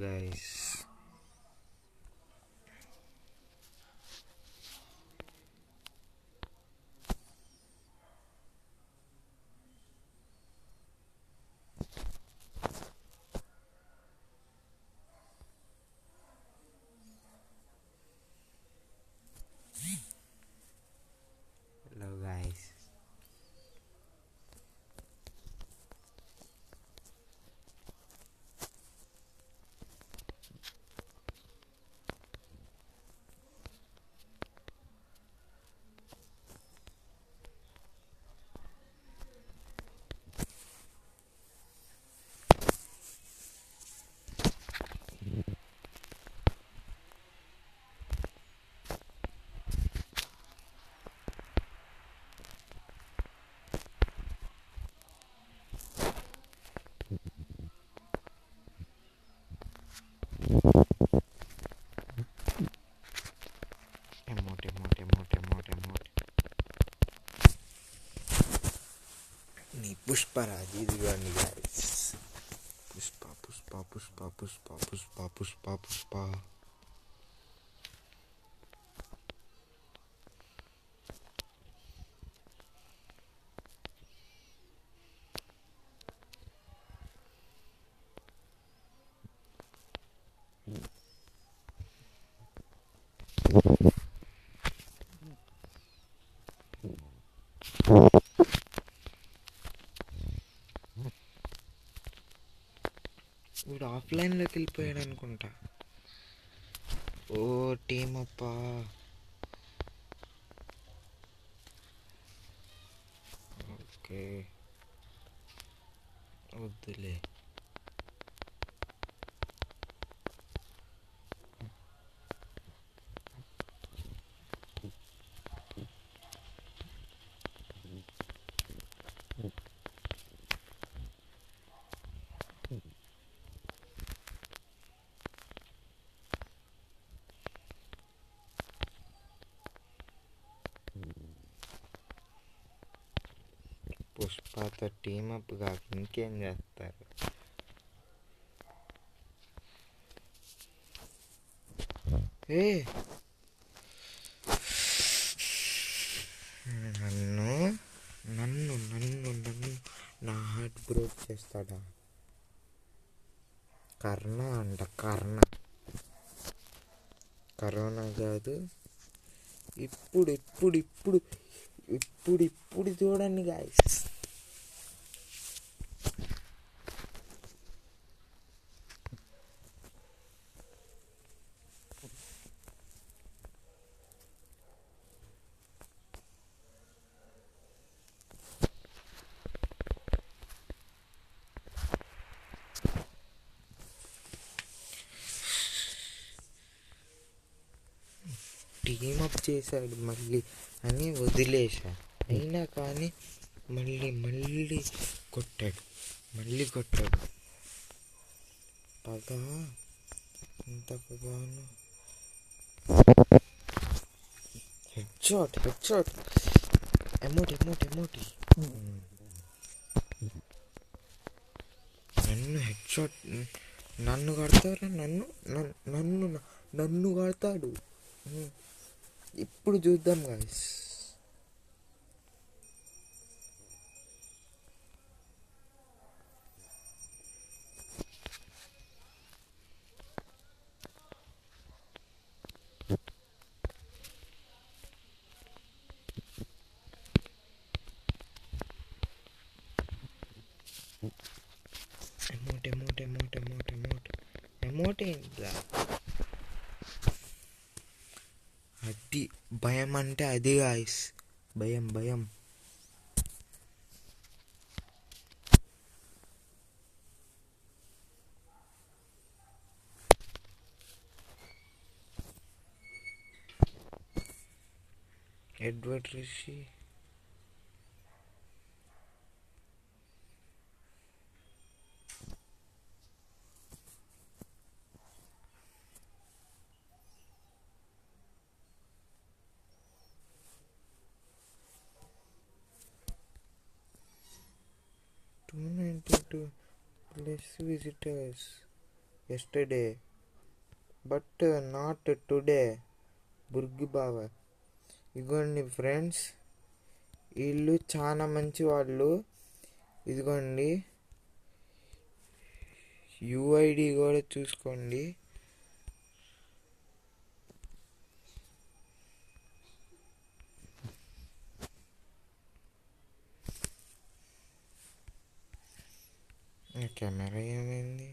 Guys. Hello guys. నీ పుష్పరాజ్ ఇదిగోండి guys. Pushpa Pushpa Pushpa Pushpa Pushpa Pushpa Pushpa. ఇప్పుడు ఆఫ్లైన్లోకి వెళ్ళిపోయాడు అనుకుంటా. ఓ టీమ్ అప్పా. ఓకే వద్దులే. పుష్పతో టీమప్ కాక ఇంకేం చేస్తారు. ఏ నన్ను నన్ను నన్ను నన్ను నా హార్ట్ బ్రేక్ చేస్తాడా? కర్ణ అంట, కర్ణ. కరోనా కాదు. ఇప్పుడు ఇప్పుడు ఇప్పుడు ఇప్పుడు ఇప్పుడు చూడండి గాయస్. టీమప్ చేశాడు మళ్ళీ అని వదిలేశా. అయినా కానీ మళ్ళీ కొట్టాడు. పగ ఎంత పగాను. హెడ్ షాట్ ఎమోటి నన్ను హెడ్ షాట్. నన్ను కడతారా? నన్ను కడతాడు. ఇప్పుడు చూద్దాం గాయస్. ఎమోట్ ఏంట్రా? అది భయం అంటే అది గాయస్. భయం. Edward Rishi +292 visitors. Yesterday but not today. బుర్గి బావ. ఇదిగోండి ఫ్రెండ్స్, వీళ్ళు చాలా మంచి వాళ్ళు. ఇదిగోండి యుఐడి కూడా చూసుకోండి. కెమెరా ఏమైంది?